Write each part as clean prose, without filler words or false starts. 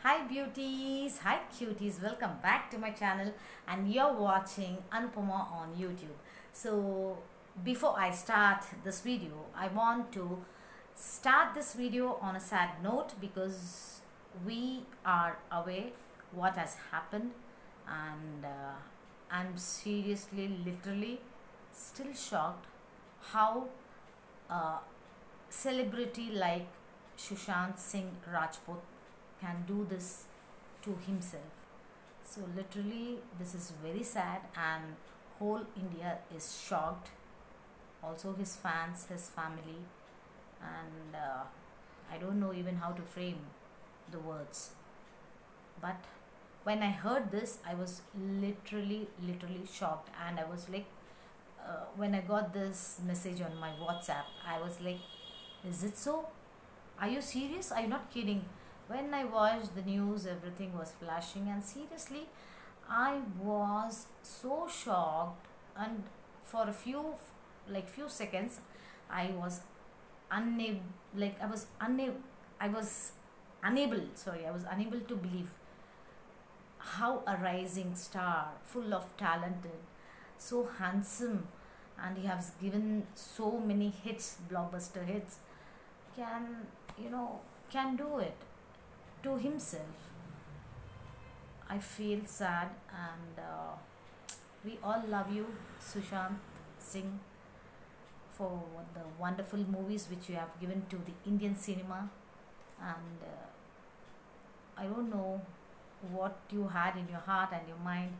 Hi beauties, hi cuties, welcome back to my channel and you're watching Anupama on YouTube. So before I start this video, I want to start this video on a sad note because we are aware what has happened and I'm seriously, literally still shocked how a celebrity like Sushant Singh Rajput can do this to himself. So literally this is very sad and whole India is shocked, also his fans, his family, and I don't know even how to frame the words. But when I heard this, I was literally shocked, and I was like, when I got this message on my WhatsApp, I was like, is it so? Are you serious? Are you not kidding? When I watched the news, everything was flashing, and seriously, I was so shocked. And for a few seconds, I was unable, I was unable. Sorry, I was unable to believe how a rising star, full of talented, so handsome, and he has given so many hits, blockbuster hits, can can do it to himself. I feel sad, and we all love you, Sushant Singh, for the wonderful movies which you have given to the Indian cinema. And I don't know what you had in your heart and your mind.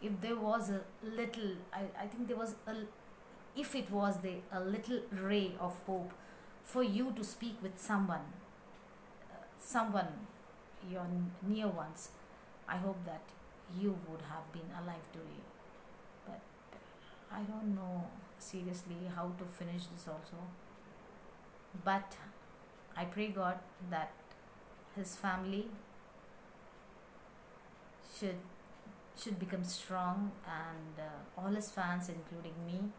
If there was a little, I think there was a, if it was the a little ray of hope for you to speak with someone, your near ones, I hope that you would have been alive today. But I don't know seriously how to finish this also. But I pray God that his family should become strong, and all his fans, including me.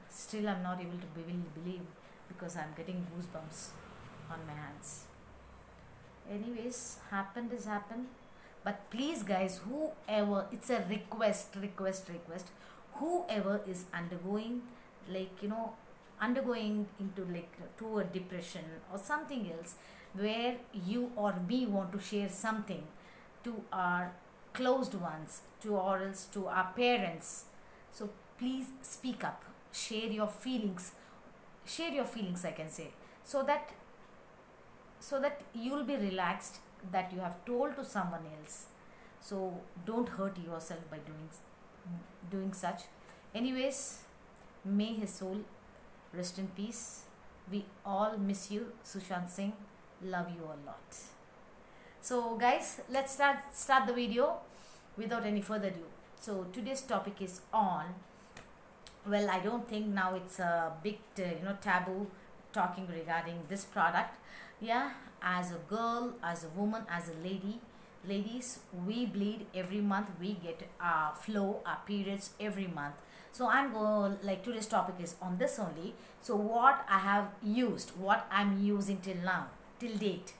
Still, I'm not able to believe because I'm getting goosebumps on my hands. Anyways, happened is happened. But please guys, whoever, it's a request, whoever is undergoing, undergoing into to a depression or something else, where you or me want to share something to our closed ones, to or else to our parents, so please speak up, share your feelings, I can say, so that you'll be relaxed that you have told to someone else. So don't hurt yourself by doing such. Anyways, may his soul rest in peace. We all miss you, Sushant Singh. Love you a lot. So guys, let's start the video without any further ado. So today's topic is on, well, I don't think now it's a big taboo talking regarding this product. Yeah, as a girl, as a woman, as a ladies, we bleed every month. We get our flow, our periods every month. So I'm going, today's topic is on this only. So what I have used, what I'm using till now, till date,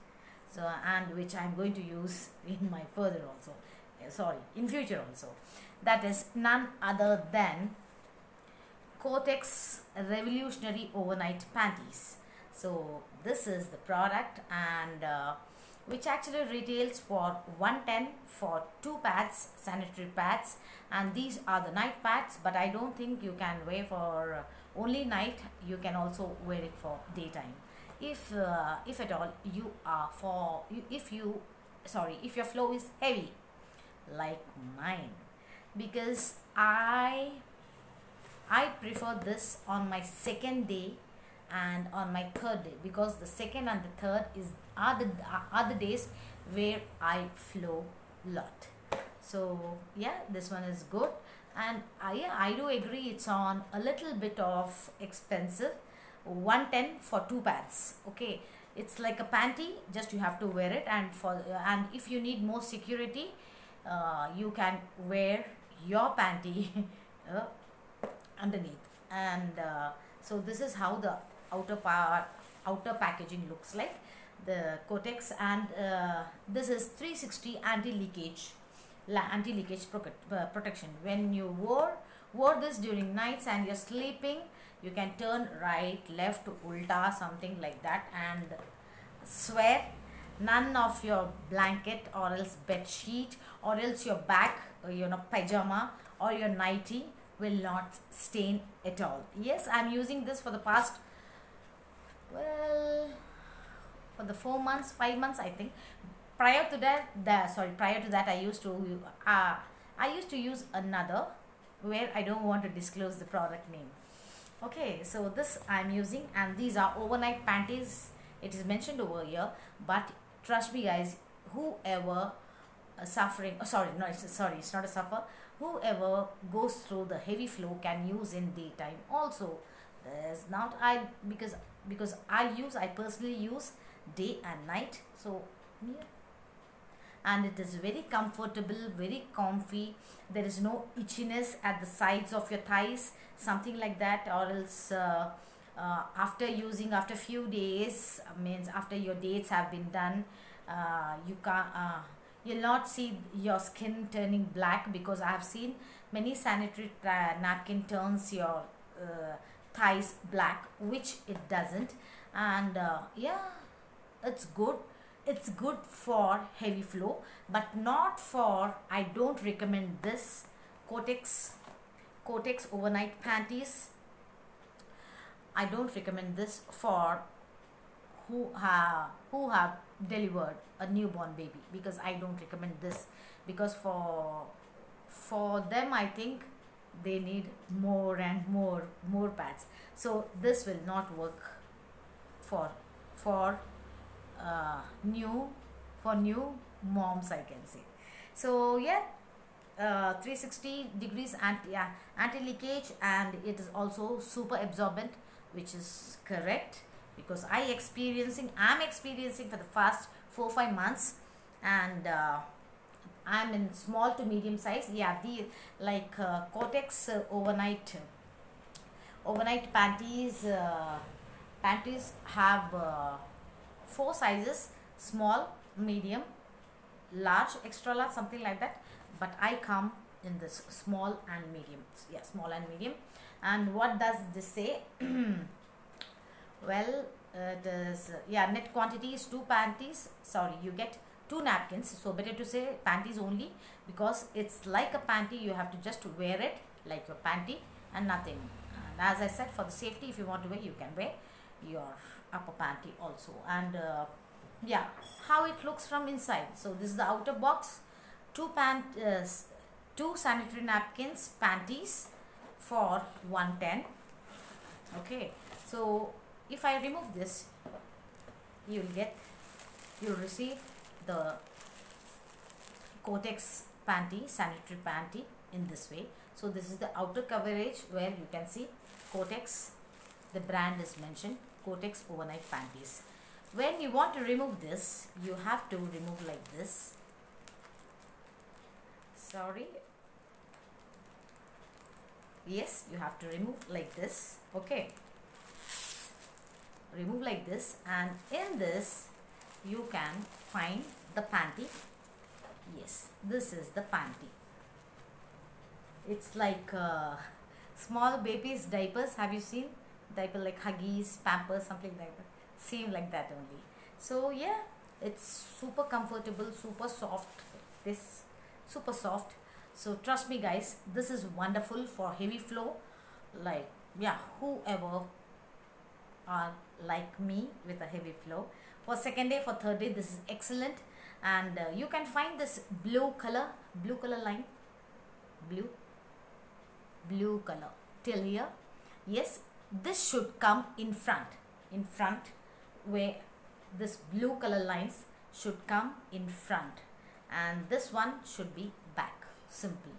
so, and which I'm going to use in my further also, in future also, that is none other than Kotex Revolutionary Overnight Panties. So this is the product, and which actually retails for 110 for 2 pads, sanitary pads, and these are the night pads, but I don't think you can wear for only night. You can also wear it for daytime, if at all you are for if your flow is heavy like mine, because I prefer this on my second day and on my third day, because the second and the third are the days where I flow lot. So yeah, this one is good, and I do agree it's on a little bit of expensive. 110 for 2 pads. Okay, it's like a panty, just you have to wear it, and if you need more security, you can wear your panty underneath. And so this is how the outer packaging looks like. the Kotex, and this is 360 anti-leakage protection. When you wore this during nights and you're sleeping, you can turn right, left, ulta, something like that, and swear none of your blanket or else bed sheet or else your back, pajama or your nightie will not stain at all. Yes, I'm using this for the past, well, for the 4 months, 5 months, I think. Prior to that, I used to use another, where I don't want to disclose the product name. Okay, so this I'm using, and these are overnight panties. It is mentioned over here, but trust me guys, whoever suffering, it's not a suffer, whoever goes through the heavy flow can use in daytime also. There's not, because I personally use day and night. So yeah, and it is very comfortable, very comfy. There is no itchiness at the sides of your thighs, something like that, or else after few days, means after your dates have been done, you can't you'll not see your skin turning black, because I have seen many sanitary napkin turns your thighs black, which it doesn't. And yeah, it's good for heavy flow, but not for, I don't recommend this Kotex overnight panties. I don't recommend this for who have delivered a newborn baby, because I don't recommend this, because for them I think they need more and more pads. So this will not work for new moms, I can say. So yeah, 360 degrees anti-leakage, and it is also super absorbent, which is correct, because I'm experiencing for the past 4-5 months, and I'm in small to medium size. Yeah, the Kotex overnight panties have 4 sizes: small, medium, large, extra large, something like that, but I come in this small and medium. Yeah, small and medium. And what does this say? Well, it is, net quantity is 2 panties. Sorry, you get 2 napkins, so better to say panties only, because it's like a panty. You have to just wear it like your panty and nothing. And as I said, for the safety, if you want to wear, you can wear your upper panty also. And yeah, how it looks from inside. So this is the outer box. 2 sanitary napkins, panties for 110. Okay, so if I remove this, you'll receive the Kotex sanitary panty in this way. So this is the outer coverage, where you can see Kotex, the brand is mentioned, Kotex overnight panties. When you want to remove this, you have to remove like this. Sorry, yes, you have to remove like this. Okay, remove like this, and in this you can find the panty. Yes, this is the panty. It's like small babies diapers. Have you seen diaper like Huggies, Pampers, something like that? Same like that only. So yeah, it's super comfortable, super soft. This super soft. So trust me guys, this is wonderful for heavy flow. Like, yeah, whoever are like me with a heavy flow, for second day, for third day, this is excellent. And you can find this blue color line, blue color till here. Yes, this should come in front, where this blue color lines should come in front, and this one should be back. Simple,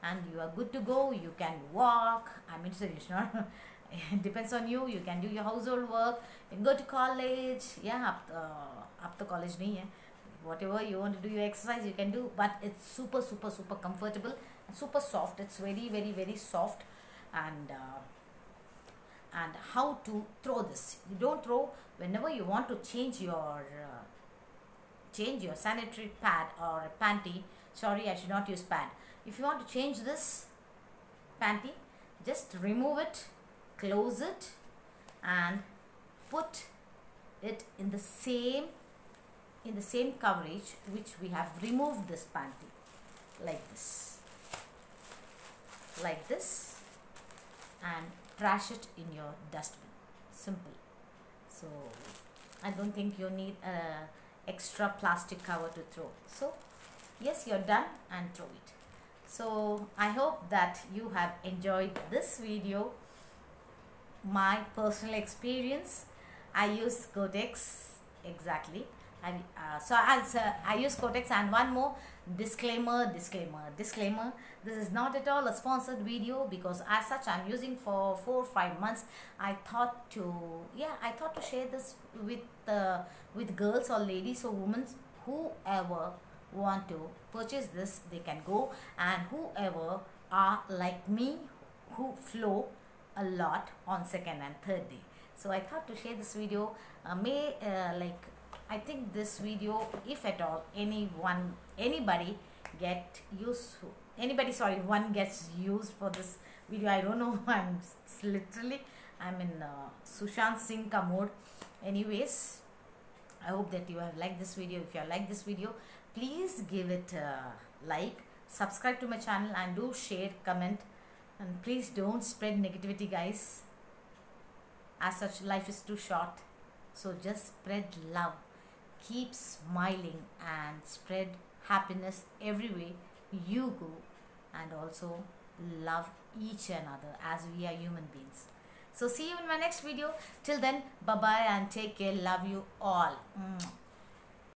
and you are good to go. You can walk, I mean, so it's not it depends on you. You can do your household work, you can go to college. Yeah, up to college nahi hai. Whatever you want to do, your exercise you can do, but it's super comfortable and super soft. It's very soft, and and how to throw this. You don't throw. Whenever you want to change your sanitary pad or panty, sorry, I should not use pad. If you want to change this panty, just remove it, close it, and put it in the same coverage which we have removed this panty, like this, and trash it in your dustbin. Simple. So I don't think you need a extra plastic cover to throw. So yes, you're done, and throw it. So I hope that you have enjoyed this video, my personal experience. I use Kotex, exactly. I use Kotex. And one more disclaimer. This is not at all a sponsored video, because as such I'm using for 4 or 5 months. I thought to share this with girls or ladies or women. Whoever want to purchase this, they can go, and whoever are like me, who flow a lot on second and third day. So I thought to share this video. I think this video, if at all one gets used for this video, I don't know. I'm in Sushant Singh ka mode. Anyways, I hope that you have liked this video. If you have liked this video, please give it a like, subscribe to my channel, and do share, comment, and please don't spread negativity, guys. As such, life is too short, so just spread love, keep smiling, and spread happiness everywhere you go, and also love each another, as we are human beings. So see you in my next video. Till then, bye bye and take care. Love you all.